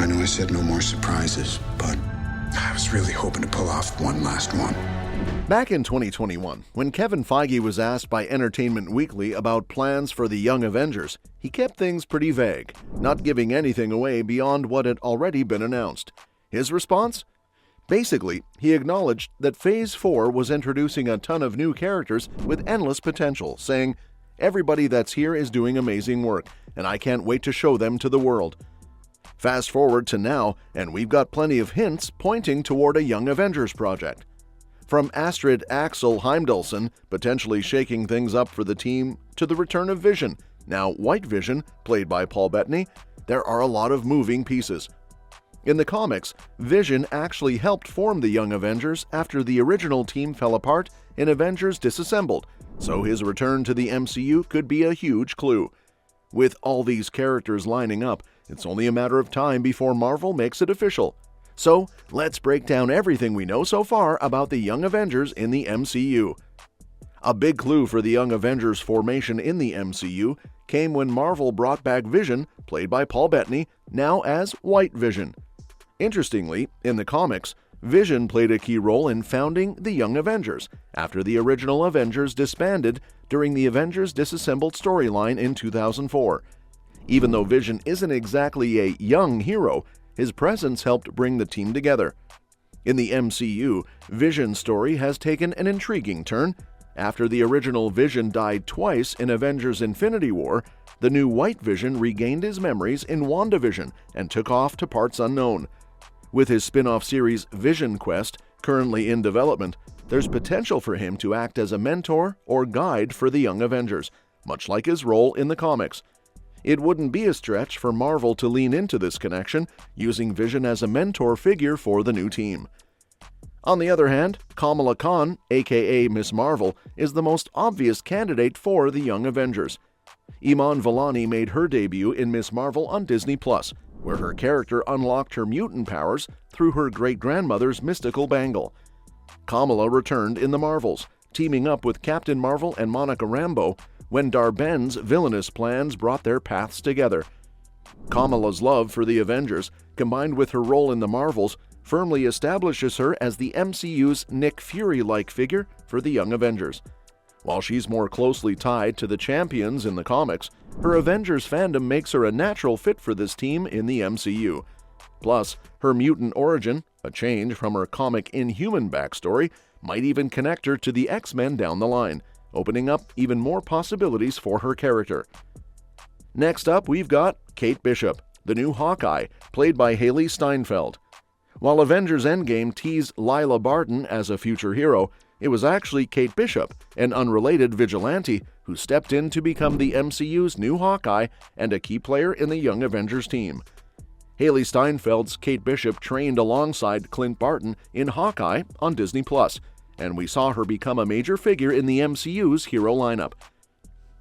know I said no more surprises, but I was really hoping to pull off one last one. Back in 2021, when Kevin Feige was asked by Entertainment Weekly about plans for the Young Avengers, he kept things pretty vague, not giving anything away beyond what had already been announced. His response? Basically, he acknowledged that Phase 4 was introducing a ton of new characters with endless potential, saying, "Everybody that's here is doing amazing work, and I can't wait to show them to the world." Fast forward to now, and we've got plenty of hints pointing toward a Young Avengers project. From Astrid Axel Heimdallson potentially shaking things up for the team to the return of Vision, now White Vision, played by Paul Bettany, there are a lot of moving pieces. In the comics, Vision actually helped form the Young Avengers after the original team fell apart and Avengers disassembled, so his return to the MCU could be a huge clue. With all these characters lining up, it's only a matter of time before Marvel makes it official. So, let's break down everything we know so far about the Young Avengers in the MCU. A big clue for the Young Avengers formation in the MCU came when Marvel brought back Vision, played by Paul Bettany, now as White Vision. Interestingly, in the comics, Vision played a key role in founding the Young Avengers after the original Avengers disbanded during the Avengers Disassembled storyline in 2004. Even though Vision isn't exactly a young hero, his presence helped bring the team together. In the MCU, Vision's story has taken an intriguing turn. After the original Vision died twice in Avengers Infinity War, the new White Vision regained his memories in WandaVision and took off to parts unknown. With his spin-off series Vision Quest currently in development, there's potential for him to act as a mentor or guide for the Young Avengers, much like his role in the comics. It wouldn't be a stretch for Marvel to lean into this connection, using Vision as a mentor figure for the new team. On the other hand, Kamala Khan, aka Miss Marvel, is the most obvious candidate for the Young Avengers. Iman Vellani made her debut in Miss Marvel on Disney+, where her character unlocked her mutant powers through her great-grandmother's mystical bangle. Kamala returned in the Marvels, teaming up with Captain Marvel and Monica Rambeau when Dar-Ben's villainous plans brought their paths together. Kamala's love for the Avengers, combined with her role in the Marvels, firmly establishes her as the MCU's Nick Fury-like figure for the Young Avengers. While she's more closely tied to the Champions in the comics, her Avengers fandom makes her a natural fit for this team in the MCU. Plus, her mutant origin, a change from her comic Inhuman backstory, might even connect her to the X-Men down the line, opening up even more possibilities for her character. Next up, we've got Kate Bishop, the new Hawkeye, played by Hailee Steinfeld. While Avengers Endgame teased Lila Barton as a future hero, it was actually Kate Bishop, an unrelated vigilante, who stepped in to become the MCU's new Hawkeye and a key player in the Young Avengers team. Hailee Steinfeld's Kate Bishop trained alongside Clint Barton in Hawkeye on Disney+, and we saw her become a major figure in the MCU's hero lineup.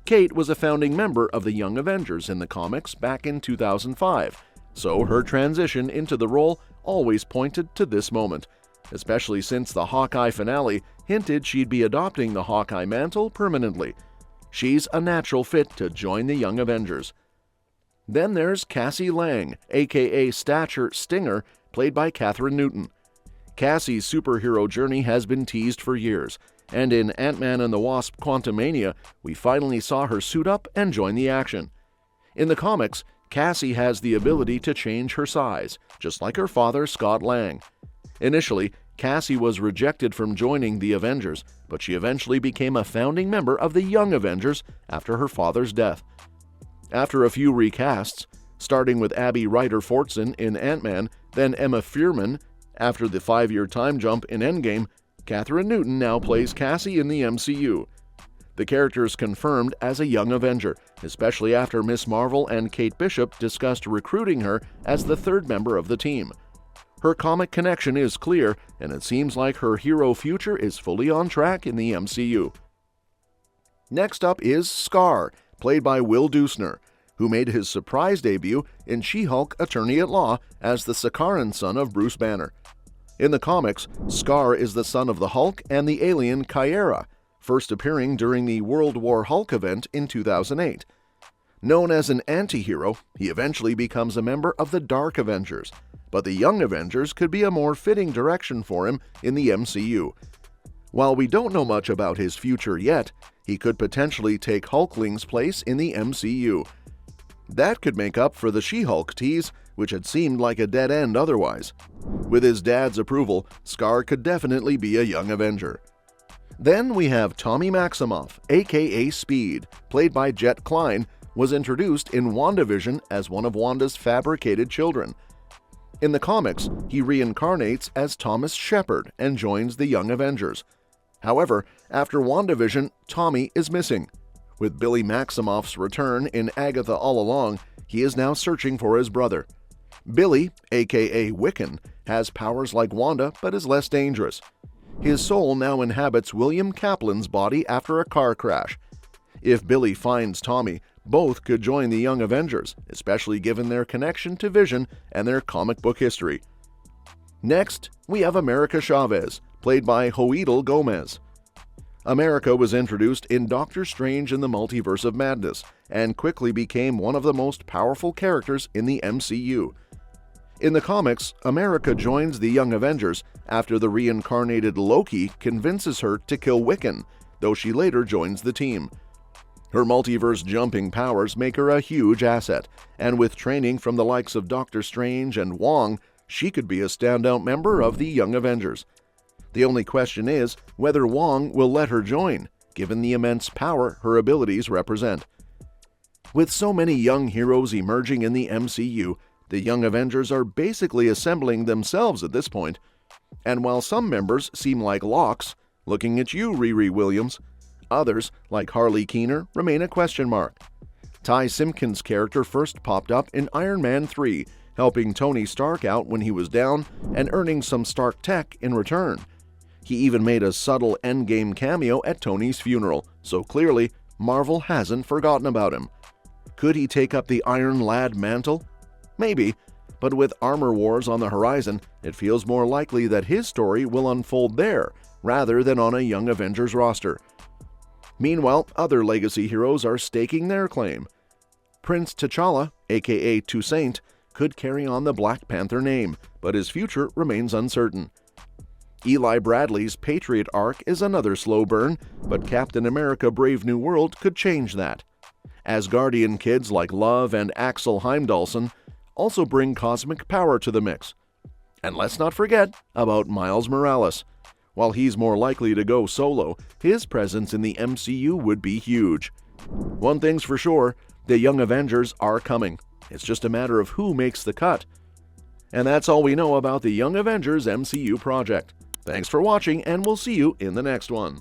Kate was a founding member of the Young Avengers in the comics back in 2005, so her transition into the role always pointed to this moment, especially since the Hawkeye finale hinted she'd be adopting the Hawkeye mantle permanently. She's a natural fit to join the Young Avengers. Then there's Cassie Lang, aka Stature Stinger, played by Kathryn Newton. Cassie's superhero journey has been teased for years, and in Ant-Man and the Wasp: Quantumania, we finally saw her suit up and join the action. In the comics, Cassie has the ability to change her size, just like her father Scott Lang. Initially, Cassie was rejected from joining the Avengers, but she eventually became a founding member of the Young Avengers after her father's death. After a few recasts, starting with Abby Ryder-Fortson in Ant-Man, then Emma Fuhrman after the 5-year time jump in Endgame, Kathryn Newton now plays Cassie in the MCU. The character is confirmed as a Young Avenger, especially after Miss Marvel and Kate Bishop discussed recruiting her as the third member of the team. Her comic connection is clear, and it seems like her hero future is fully on track in the MCU. Next up is Scar, played by Will Dusner, who made his surprise debut in She-Hulk Attorney-at-Law as the Sakaran son of Bruce Banner. In the comics, Scar is the son of the Hulk and the alien Kyera, first appearing during the World War Hulk event in 2008. Known as an anti-hero, he eventually becomes a member of the Dark Avengers, but the Young Avengers could be a more fitting direction for him in the MCU. While we don't know much about his future yet, he could potentially take Hulkling's place in the MCU. That could make up for the She-Hulk tease, which had seemed like a dead end otherwise. With his dad's approval, Scar could definitely be a Young Avenger. Then we have Tommy Maximoff, aka Speed, played by Jet Klein, was introduced in WandaVision as one of Wanda's fabricated children. In the comics, he reincarnates as Thomas Shepard and joins the Young Avengers. However, after WandaVision, Tommy is missing. With Billy Maximoff's return in Agatha All Along, he is now searching for his brother. Billy, aka Wiccan, has powers like Wanda but is less dangerous. His soul now inhabits William Kaplan's body after a car crash. If Billy finds Tommy, both could join the Young Avengers, especially given their connection to Vision and their comic book history. Next, we have America Chavez, played by Joel Gomez. America was introduced in Doctor Strange in the Multiverse of Madness and quickly became one of the most powerful characters in the MCU. In the comics, America joins the Young Avengers after the reincarnated Loki convinces her to kill Wiccan, though she later joins the team. Her multiverse-jumping powers make her a huge asset, and with training from the likes of Doctor Strange and Wong, she could be a standout member of the Young Avengers. The only question is whether Wong will let her join, given the immense power her abilities represent. With so many young heroes emerging in the MCU, the Young Avengers are basically assembling themselves at this point. And while some members seem like locks, looking at you, Riri Williams, others, like Harley Keener, remain a question mark. Ty Simpkins' character first popped up in Iron Man 3, helping Tony Stark out when he was down and earning some Stark tech in return. He even made a subtle Endgame cameo at Tony's funeral, so clearly Marvel hasn't forgotten about him. Could he take up the Iron Lad mantle? Maybe, but with Armor Wars on the horizon, it feels more likely that his story will unfold there rather than on a Young Avengers roster. Meanwhile, other legacy heroes are staking their claim. Prince T'Challa, aka Toussaint, could carry on the Black Panther name, but his future remains uncertain. Eli Bradley's Patriot arc is another slow burn, but Captain America Brave New World could change that. Asgardian kids like Love and Axel Heimdallson also bring cosmic power to the mix. And let's not forget about Miles Morales. While he's more likely to go solo, his presence in the MCU would be huge. One thing's for sure, the Young Avengers are coming. It's just a matter of who makes the cut. And that's all we know about the Young Avengers MCU project. Thanks for watching, and we'll see you in the next one.